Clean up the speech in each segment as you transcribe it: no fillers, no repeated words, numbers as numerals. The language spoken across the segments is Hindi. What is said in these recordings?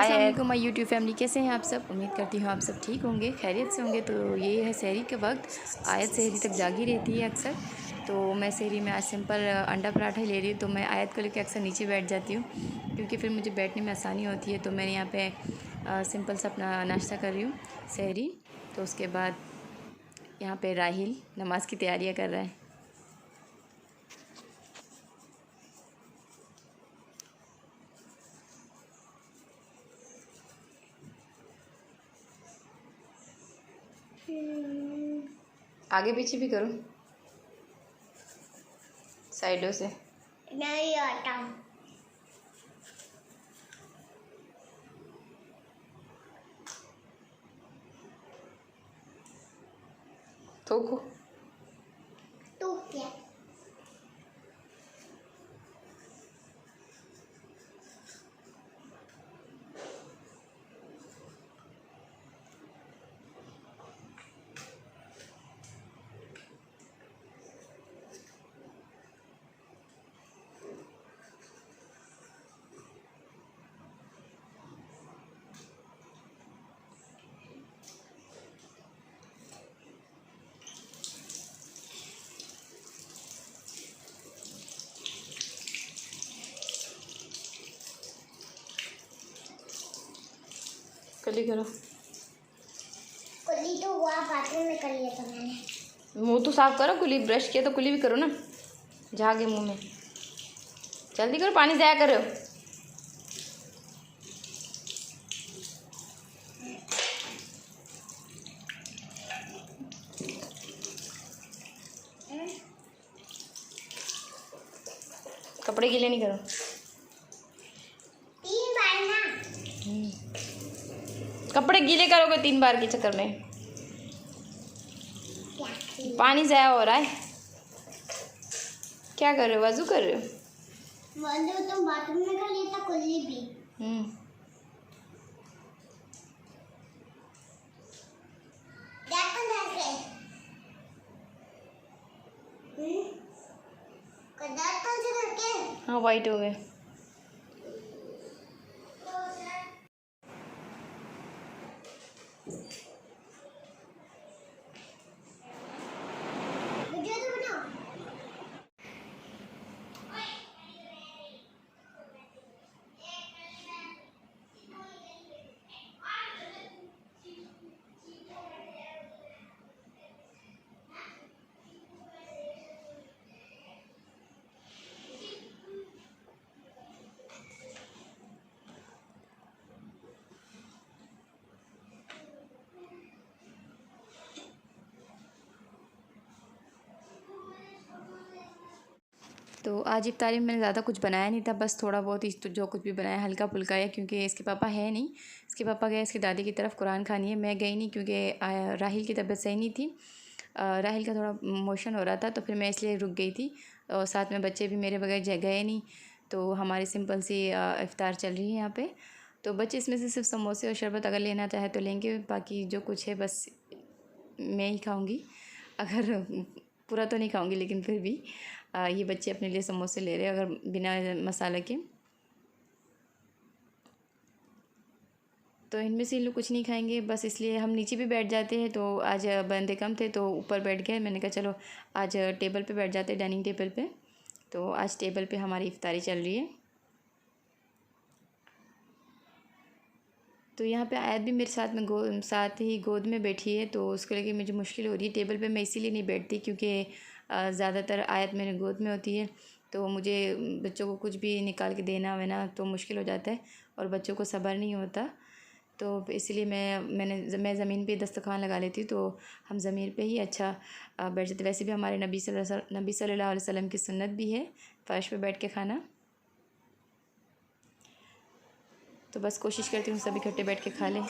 अस्सलाम वालेकुम माय यूट्यूब फैमिली, कैसे हैं आप सब। उम्मीद करती हूँ आप सब ठीक होंगे, खैरियत से होंगे। तो ये है सहरी के वक्त, आयत सहरी तक जागी रहती है अक्सर। तो मैं सहरी में आज सिंपल अंडा पराठा ही ले रही हूँ। तो मैं आयत को लेकर अक्सर नीचे बैठ जाती हूँ क्योंकि फिर मुझे बैठने में आसानी होती है। तो मैंने यहाँ पे सिंपल सा अपना नाश्ता कर रही हूँ, सहरी। तो उसके बाद यहाँ पे राहिल नमाज़ की तैयारियाँ कर रहा है। आगे पीछे भी करो, साइडों से। नहीं आता। थोको तो क्या? कली करो। कुली तो हुआ, बाथरूम में कर लिया था मैंने। मुंह तो साफ करो, कुली ब्रश किया तो कुली भी करो ना, झागे मुंह में। जल्दी करो, पानी ज़ाया करो। कपड़े गीले नहीं करो। 3 बार ना। कपड़े गीले करोगे 3 बार के चक्कर में, क्या? पानी ज़ाया हो रहा है। क्या कर रहे हो, वज़ू कर रहे हो? वजू तुम बाथरूम में कर लिया था, कुली भी। देखो कैसे। कदार तो से करके। हाँ, वाइट हो गए। वीडियो तो बनाओ। तो आज इफ्तारी में मैंने ज़्यादा कुछ बनाया नहीं था, बस थोड़ा बहुत ही तो जो कुछ भी बनाया हल्का फुल्का है, क्योंकि इसके पापा है नहीं। इसके पापा गए इसकी दादी की तरफ कुरान खानी है। मैं गई नहीं क्योंकि राहिल की तबीयत सही नहीं थी। राहिल का थोड़ा मोशन हो रहा था, तो फिर मैं इसलिए रुक गई थी। और साथ में बच्चे भी मेरे बगैर गए नहीं। तो हमारी सिंपल सी इफ्तार चल रही है यहाँ पे। तो बच्चे इसमें से सिर्फ समोसे और शरबत अगर लेना चाहे तो लेंगे, बाकी जो कुछ है बस मैं ही खाऊंगी। अगर पूरा तो नहीं खाऊंगी, लेकिन फिर भी ये बच्चे अपने लिए समोसे ले रहे हैं अगर बिना मसाले के। तो इनमें से इन लोग कुछ नहीं खाएंगे, बस इसलिए हम नीचे भी बैठ जाते हैं। तो आज बंदे कम थे तो ऊपर बैठ गए। मैंने कहा चलो आज टेबल पे बैठ जाते हैं, डाइनिंग टेबल पे। तो आज टेबल पे हमारी इफ्तारी चल रही है। तो यहाँ पे आयत भी मेरे साथ में साथ ही गोद में बैठी है, तो उसको लेके मुझे मुश्किल हो रही है। टेबल पे मैं इसीलिए नहीं बैठती क्योंकि ज़्यादातर आयत मेरे गोद में होती है, तो मुझे बच्चों को कुछ भी निकाल के देना वेना तो मुश्किल हो जाता है और बच्चों को सब्र नहीं होता। तो इसलिए मैं ज़मीन पे दस्तरखान लगा लेती, तो हम ज़मीन पे ही अच्छा बैठ जाते। वैसे भी हमारे नबी सल्लल्लाहु अलैहि वसल्लम की सुन्नत भी है फ़र्श पे बैठ के खाना। तो बस कोशिश करती हूँ सब इकट्ठे बैठ के खा लें।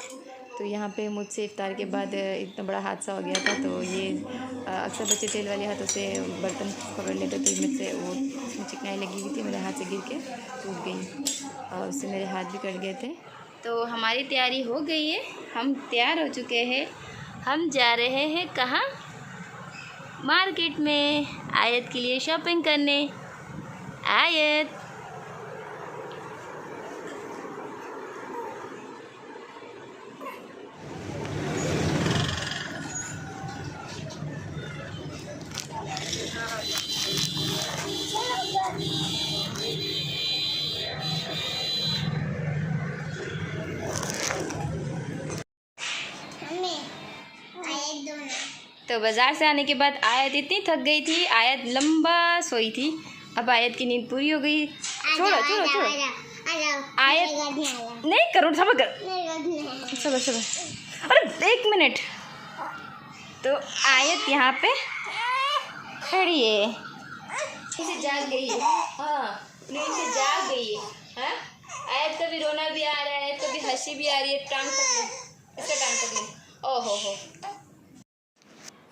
तो यहाँ पे मुझसे इफ्तार के बाद इतना बड़ा हादसा हो गया था। तो ये अक्सर बच्चे तेल वाले हाथों से बर्तन पकड़ लेते, तो मुझसे वो उसमें चिकनाई लगी हुई थी, मेरे हाथ से गिर के टूट गई और उससे मेरे हाथ भी कट गए थे। तो हमारी तैयारी हो गई है, हम तैयार हो चुके हैं। हम जा रहे हैं कहाँ? मार्केट में आयत के लिए शॉपिंग करने। आयत तो बाज़ार से आने के बाद आयत इतनी थक गई थी, आयत लंबा सोई थी। अब आयत की नींद पूरी हो गई। छोड़ो छोड़ो छोड़ो आयत, नहीं करो, सबर कर, सबर सबर, अरे 1 मिनट। तो आयत यहाँ पे खड़ी है, इसे जाग गई है। हाँ, नींद से जाग गई है। हाँ, आयत कभी रोना भी आ रहा है, कभी हंसी भी आ रही है। टांग पकड़ लो, इसका टांग पकड़ लो। ओहो हो,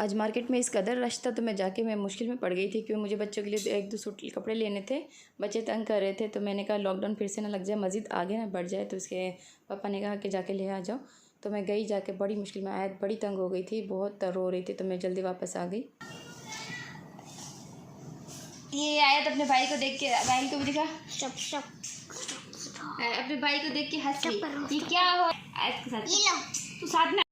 आज मार्केट में इस कदर रश था तो मैं मुश्किल में पड़ गई थी, क्योंकि मुझे बच्चों के लिए 1-2 सूट कपड़े लेने थे। बच्चे तंग कर रहे थे, तो मैंने कहा लॉकडाउन फिर से ना लग जाए, मज़ीद आगे ना बढ़ जाए। तो उसके पापा ने कहा कि जाके ले आ जाओ। तो मैं गई, जाके बड़ी मुश्किल में, आयत बड़ी तंग हो गई थी, बहुत रो रही थी, तो मैं जल्दी वापस आ गई। ये आयत अपने भाई को देख के, भाई को भी दिखा, अपने भाई को देख के हंस रही। ये क्या हो आयत के साथ, तू साथ में।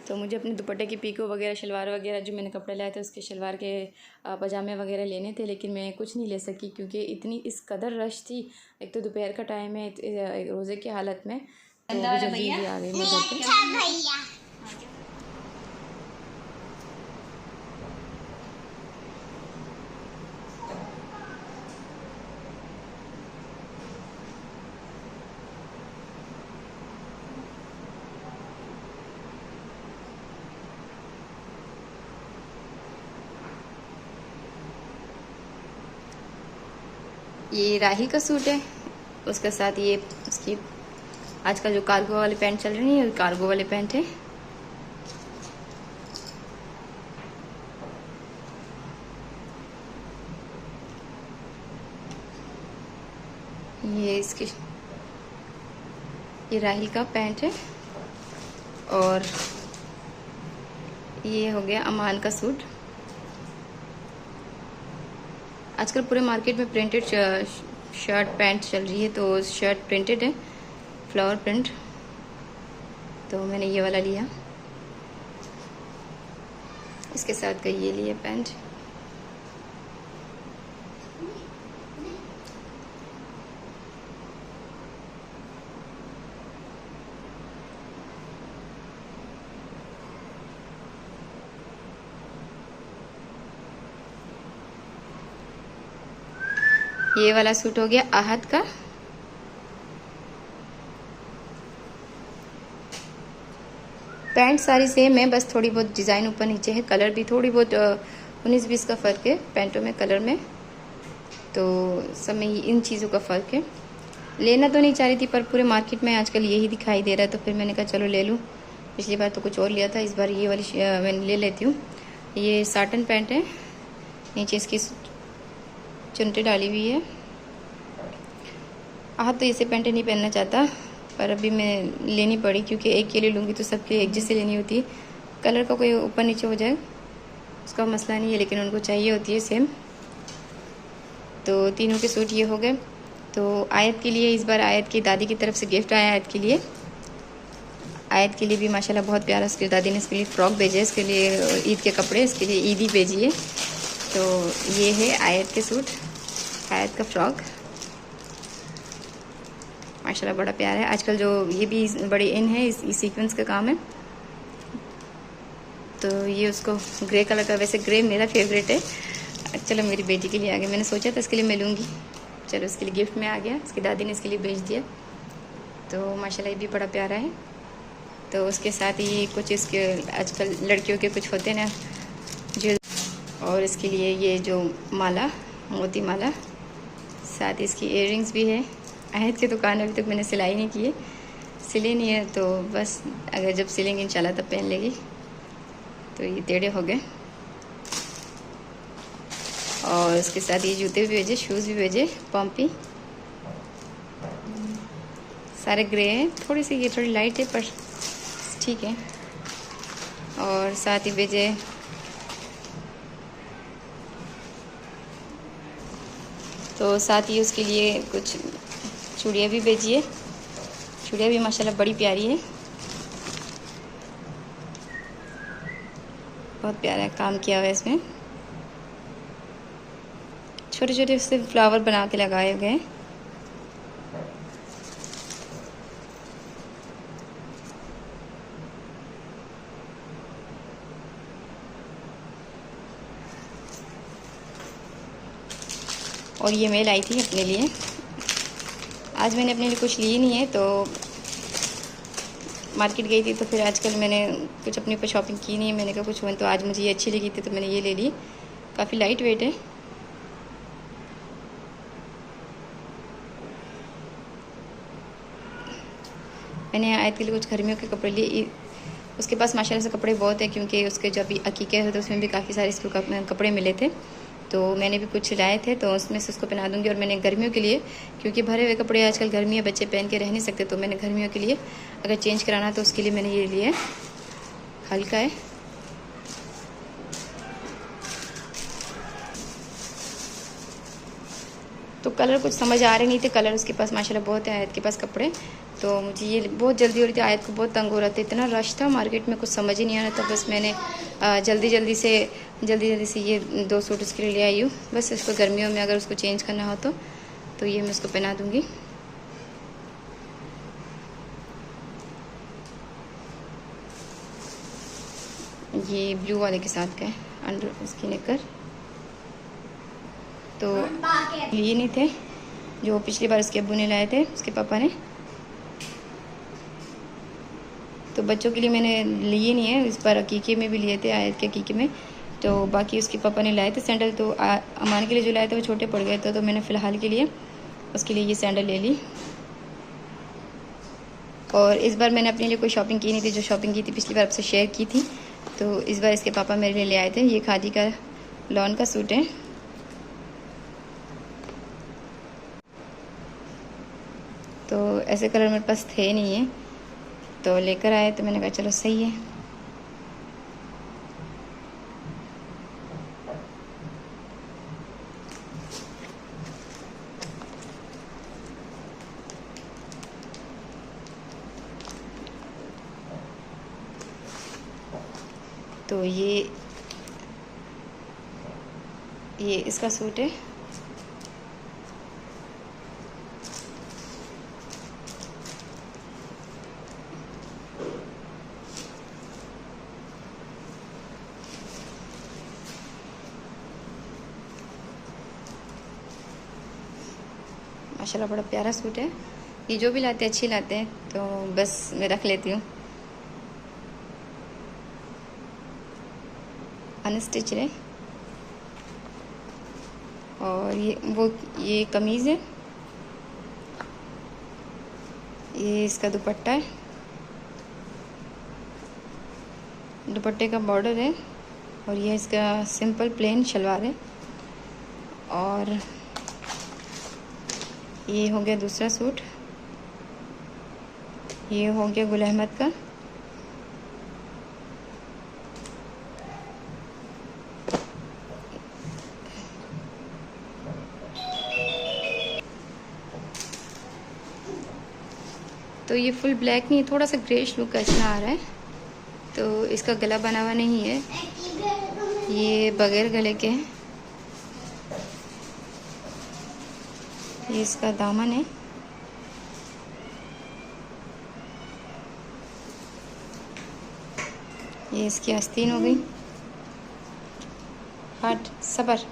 तो मुझे अपने दुपट्टे की पीको वगैरह, शलवार वगैरह, जो मैंने कपड़े लाए थे उसके शलवार के पजामे वगैरह लेने थे, लेकिन मैं कुछ नहीं ले सकी क्योंकि इतनी इस कदर रश थी। एक तो दोपहर का टाइम है, रोज़े की हालत में, तो जल्दी आ गई मैं घर पे। ये राही का सूट है, उसके साथ ये उसकी आजकल जो कार्गो वाले पैंट चल रही है, कार्गो वाले पैंट है। ये राही का पैंट है, और ये हो गया अमान का सूट। आजकल पूरे मार्केट में प्रिंटेड शर्ट पैंट चल रही है, तो शर्ट प्रिंटेड है, फ्लावर प्रिंट, तो मैंने ये वाला लिया। इसके साथ का ये लिया पैंट। ये वाला सूट हो गया आहत का। पैंट सारी सेम है, बस थोड़ी बहुत डिज़ाइन ऊपर नीचे है, कलर भी थोड़ी बहुत 19-20 का फ़र्क है पैंटों में, कलर में, तो सब में इन चीज़ों का फ़र्क है। लेना तो नहीं चाह रही थी, पर पूरे मार्केट में आजकल यही दिखाई दे रहा है, तो फिर मैंने कहा चलो ले लूँ। पिछली बार तो कुछ और लिया था, इस बार ये वाली मैंने ले लेती हूँ। ये साटन पैंट है, नीचे इसकी चुनटे डाली हुई है। आहत तो इसे पैंट नहीं पहनना चाहता, पर अभी मैं लेनी पड़ी, क्योंकि एक के लिए लूँगी तो सबके एक जैसे लेनी होती है। कलर का कोई ऊपर नीचे हो जाए उसका मसला नहीं है, लेकिन उनको चाहिए होती है सेम। तो तीनों के सूट ये हो गए। तो आयत के लिए, इस बार आयत की दादी की तरफ से गिफ्ट आया आयत के लिए। आयत के लिए भी माशाल्लाह बहुत प्यारा, उसकी दादी ने इसके लिए फ़्रॉक भेजे, इसके लिए ईद के कपड़े, इसके लिए ईदी भेजी है। तो ये है आयत के सूट, आयत का फ़्रॉक, माशाल्लाह बड़ा प्यारा है। आजकल जो ये भी बड़ी इन है, इस सीक्वेंस का काम है। तो ये उसको ग्रे कलर का, वैसे ग्रे मेरा फेवरेट है, चलो मेरी बेटी के लिए आ गया। मैंने सोचा था इसके लिए मैं लूँगी, चलो इसके लिए गिफ्ट में आ गया, इसकी दादी ने इसके लिए भेज दिया। तो माशाल्लाह ये भी बड़ा प्यारा है। तो उसके साथ ही कुछ इसके आजकल लड़कियों के कुछ होते हैं ना जो, और इसके लिए ये जो माला, मोती माला, साथ इसकी इयररिंग्स भी है। आयत की दुकान अभी तक मैंने सिलाई नहीं की है, सिले नहीं है, तो बस अगर जब सिलेंगे इंशाल्लाह तब पहन लेगी। तो ये टेढ़े हो गए, और इसके साथ ये जूते भी भेजे, शूज़ भी भेजे, पम्पी, सारे ग्रे हैं, थोड़ी सी ये थोड़ी लाइट है पर ठीक है। और साथ ही भेजे तो साथ ही उसके लिए कुछ चूड़ियाँ भी भेजी है। चूड़ियाँ भी माशाल्लाह बड़ी प्यारी है, बहुत प्यारा काम किया हुआ है इसमें। छोटे छोटे उससे फ्लावर बना के लगाए गए हैं। और ये मैं लाई थी अपने लिए। आज मैंने अपने लिए कुछ लिए नहीं है, तो मार्केट गई थी तो फिर आजकल मैंने कुछ अपने ऊपर शॉपिंग की नहीं है। मैंने कहा कुछ हुआ तो आज मुझे ये अच्छी लगी थी तो मैंने ये ले ली। काफ़ी लाइट वेट है। मैंने आयत के लिए कुछ गर्मियों के कपड़े लिए। उसके पास माशाल्लाह से कपड़े बहुत है, क्योंकि उसके जो अभी अकीक़े है तो उसमें भी काफ़ी सारे इसको कपड़े मिले थे, तो मैंने भी कुछ लाए थे, तो उसमें से उसको पहना दूँगी। और मैंने गर्मियों के लिए, क्योंकि भरे हुए कपड़े आजकल गर्मी है, बच्चे पहन के रह नहीं सकते, तो मैंने गर्मियों के लिए अगर चेंज कराना तो उसके लिए मैंने ये लिया है। हल्का है। तो कलर कुछ समझ आ रहे नहीं थे। कलर उसके पास माशाल्लाह बहुत है आयत के पास कपड़े, तो मुझे ये बहुत जल्दी हो रही थी। आयत को बहुत तंग हो रहा था, इतना रश था मार्केट में, कुछ समझ ही नहीं आ रहा था। बस मैंने जल्दी जल्दी से ये 2 सूट उसके लिए ले आई हूँ। बस इसको गर्मियों में अगर उसको चेंज करना हो तो ये मैं उसको पहना दूँगी। ये ब्लू वाले के साथ का है, अंडर उसकी नेकर। तो लिए नहीं थे जो पिछली बार उसके अब्बू ने लाए थे, उसके पापा ने। तो बच्चों के लिए मैंने लिए नहीं है, इस बार अकीक़े में भी लिए थे, आयत के अकीक़े में। तो बाकी उसके पापा ने लाए थे सैंडल, तो अमान के लिए जो लाए थे वो छोटे पड़ गए थे, तो मैंने फ़िलहाल के लिए उसके लिए ये सैंडल ले ली। और इस बार मैंने अपने लिए कोई शॉपिंग की नहीं थी। जो शॉपिंग की थी पिछली बार आपसे शेयर की थी, तो इस बार इसके पापा मेरे लिए ले आए थे। ये खादी का लॉन का सूट है। तो ऐसे कलर मेरे पास थे नहीं है, तो लेकर आए, तो मैंने कहा चलो सही है। तो ये इसका सूट है। माशाल्लाह बड़ा प्यारा सूट है। ये जो भी लाते हैं अच्छी लाते हैं, तो बस मैं रख लेती हूँ। अनस्टिच है। और ये कमीज़ है। ये इसका दुपट्टा है। दुपट्टे का बॉर्डर है। और ये इसका सिंपल प्लेन शलवार है। और ये हो गया दूसरा सूट। ये हो गया गुल अहमद का। तो ये फुल ब्लैक नहीं है, थोड़ा सा ग्रेश लुक का इसमें आ रहा है। तो इसका गला बना हुआ नहीं है, ये बगैर गले के हैं। ये इसका दामन है। ये इसकी आस्तीन हो गई। हट सबर।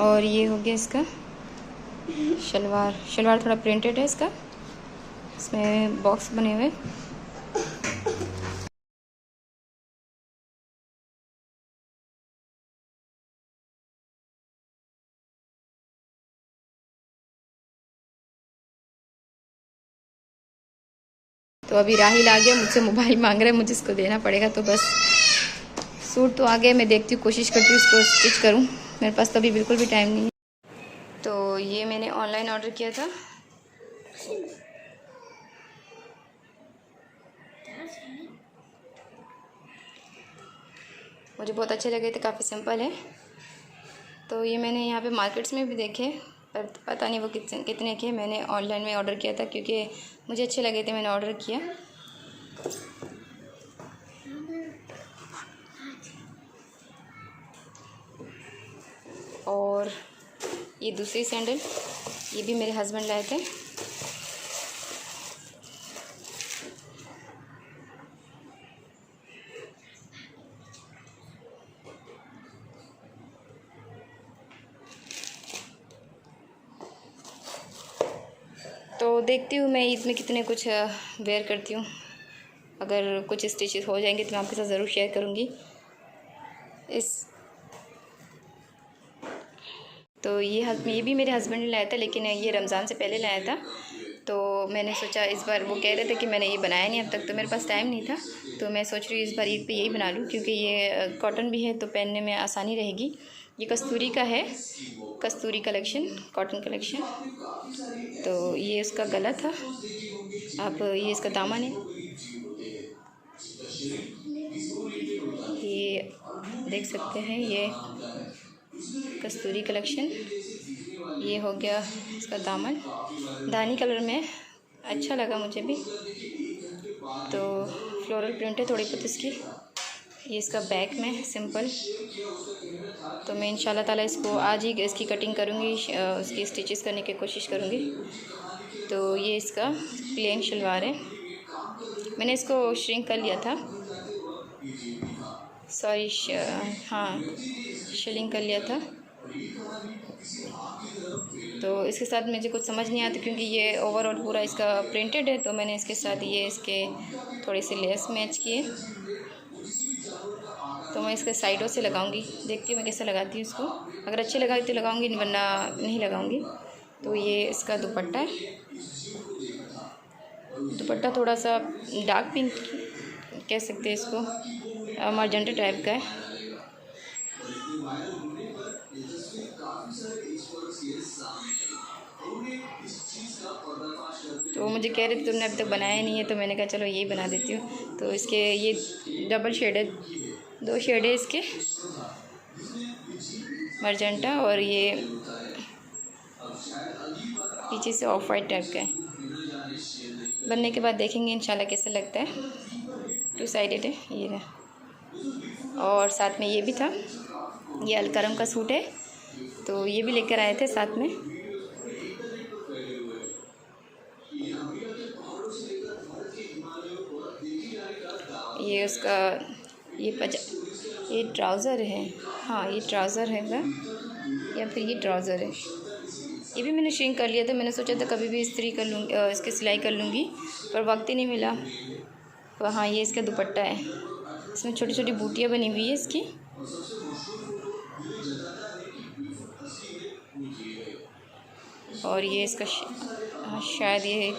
और ये हो गया इसका शलवार थोड़ा प्रिंटेड है इसका, इसमें बॉक्स बने हुए। तो अभी राहिल आ गया, मुझसे मोबाइल मांग रहा है, मुझे इसको देना पड़ेगा। तो बस सूट तो आ गया, मैं देखती हूँ, कोशिश करती हूँ इसको स्टिच करूँ। मेरे पास तो अभी बिल्कुल भी टाइम नहीं है। तो ये मैंने ऑनलाइन ऑर्डर किया था। मुझे बहुत अच्छे लगे थे, काफ़ी सिंपल है। तो ये मैंने यहाँ पे मार्केट्स में भी देखे, पर पता नहीं वो कितने के। मैंने ऑनलाइन में ऑर्डर किया था क्योंकि मुझे अच्छे लगे थे, मैंने ऑर्डर किया। और ये दूसरी सैंडल, ये भी मेरे हस्बैंड लाए थे। देखती हूँ मैं ईद में कितने कुछ वेयर करती हूँ। अगर कुछ स्टिचेस हो जाएंगे तो मैं आपके साथ ज़रूर शेयर करूँगी। तो ये भी मेरे हस्बैंड ने लाया था, लेकिन ये रमज़ान से पहले लाया था। तो मैंने सोचा इस बार, वो कह रहे थे कि मैंने ये बनाया नहीं अब तक, तो मेरे पास टाइम नहीं था। तो मैं सोच रही हूँ इस बार ईद पे यही बना लूँ, क्योंकि ये कॉटन भी है तो पहनने में आसानी रहेगी। ये कस्तूरी का है, कस्तूरी कलेक्शन, कॉटन कलेक्शन। तो ये उसका गला था, आप ये इसका दामन है, ये देख सकते हैं। ये कस्तूरी कलेक्शन, ये हो गया इसका दामन, धानी कलर में, अच्छा लगा मुझे भी। तो फ्लोरल प्रिंट है थोड़ी बहुत इसकी। ये इसका बैक में सिंपल। तो मैं इंशाल्लाह ताला इसको आज ही इसकी कटिंग करूँगी, उसकी स्टिचेस करने की कोशिश करूँगी। तो ये इसका प्लेन शलवार है, मैंने इसको श्रिंक कर लिया था, सॉरी हाँ शिलिंग कर लिया था। तो इसके साथ मुझे कुछ समझ नहीं आता, क्योंकि ये ओवरऑल पूरा इसका प्रिंटेड है, तो मैंने इसके साथ ये इसके थोड़े से लेस मैच किए। तो मैं इसके साइडों से लगाऊंगी, देखती हूँ मैं कैसे लगाती हूँ इसको। अगर अच्छे लगाई तो लगाऊंगी, वरना नहीं लगाऊंगी। तो ये इसका दुपट्टा है, दुपट्टा थोड़ा सा डार्क पिंक कह सकते हैं इसको, मर्जेंटा टाइप का है। तो मुझे कह रहे थे तुमने अभी तक बनाया नहीं है, तो मैंने कहा चलो यही बना देती हूँ। तो इसके ये डबल शेड है, 2 शेड है इसके, मर्जेंटा और ये पीछे से ऑफ वाइट टाइप का है। बनने के बाद देखेंगे इंशाल्लाह कैसा लगता है। 2 साइडेड है ये रहा। और साथ में ये भी था, ये अलकरम का सूट है, तो ये भी लेकर आए थे साथ में। ये उसका ये ट्राउज़र है, हाँ ये ट्राउज़र है या फिर ये ट्राउज़र है। ये भी मैंने श्रिंक कर लिया था, मैंने सोचा था कभी भी इस्त्री कर लूँगी, इसकी सिलाई कर लूँगी, पर वक्त ही नहीं मिला। तो हाँ ये इसका दुपट्टा है, इसमें छोटी छोटी बूटियाँ बनी हुई है इसकी। और ये इसका शायद ये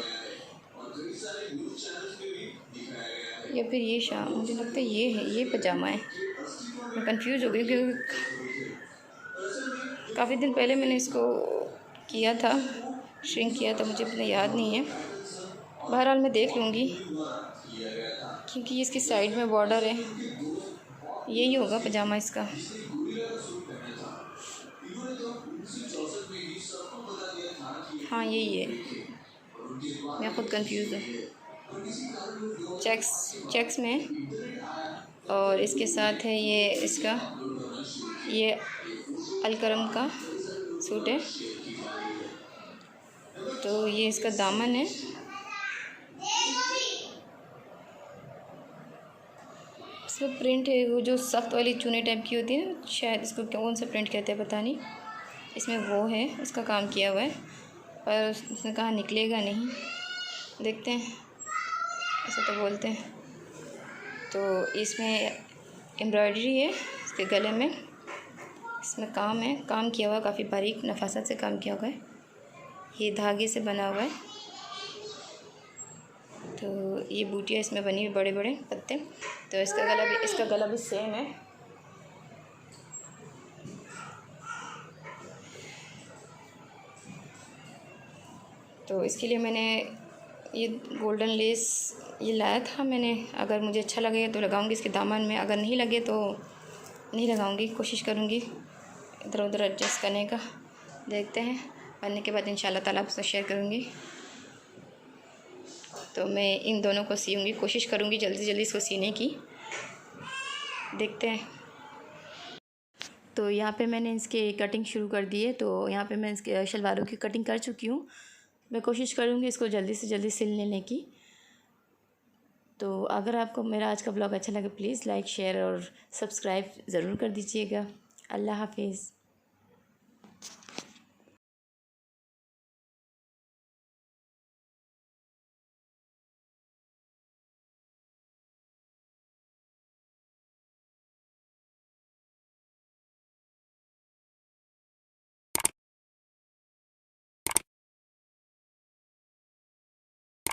या फिर ये मुझे लगता है ये पजामा है। मैं कंफ्यूज हो गई, क्योंकि काफ़ी दिन पहले मैंने इसको किया था, श्रिंक किया था, मुझे इतना याद नहीं है। बहरहाल मैं देख लूँगी, क्योंकि इसकी साइड में बॉर्डर है। यही होगा पजामा इसका। हाँ यही है, मैं ख़ुद कंफ्यूज हूँ। चेक्स में, और इसके साथ है ये इसका, ये अलकरम का सूट है। तो ये इसका दामन है, इसमें प्रिंट है वो जो सख्त वाली चुनी टाइप की होती है, शायद इसको कौन सा प्रिंट कहते हैं पता नहीं। इसमें वो है, उसका काम किया हुआ है, पर उसने कहा निकलेगा नहीं, देखते हैं, ऐसा तो बोलते हैं। तो इसमें एम्ब्रॉयडरी है इसके गले में, इसमें काम है, काम किया हुआ, काफ़ी बारीक नफासत से काम किया हुआ है, ये धागे से बना हुआ है। तो ये बूटियाँ इसमें बनी हुई, बड़े बड़े पत्ते। तो इसका गला भी सेम है। तो इसके लिए मैंने ये गोल्डन लेस ये लाया था मैंने, अगर मुझे अच्छा लगे तो लगाऊंगी इसके दामन में, अगर नहीं लगे तो नहीं लगाऊंगी, कोशिश करूंगी इधर उधर एडजस्ट करने का। देखते हैं, बनने के बाद इंशाल्लाह ताला आपसे शेयर करूंगी। तो मैं इन दोनों को सीऊँगी, कोशिश करूँगी जल्दी जल्दी इसको सीने की, देखते हैं। तो यहाँ पे मैंने इसके कटिंग शुरू कर दी है। तो यहाँ पे मैं इसके शलवारों की कटिंग कर चुकी हूँ। मैं कोशिश करूँगी इसको जल्दी से जल्दी सिल लेने की। तो अगर आपको मेरा आज का ब्लॉग अच्छा लगे, प्लीज़ लाइक शेयर और सब्सक्राइब ज़रूर कर दीजिएगा। अल्लाह हाफिज़।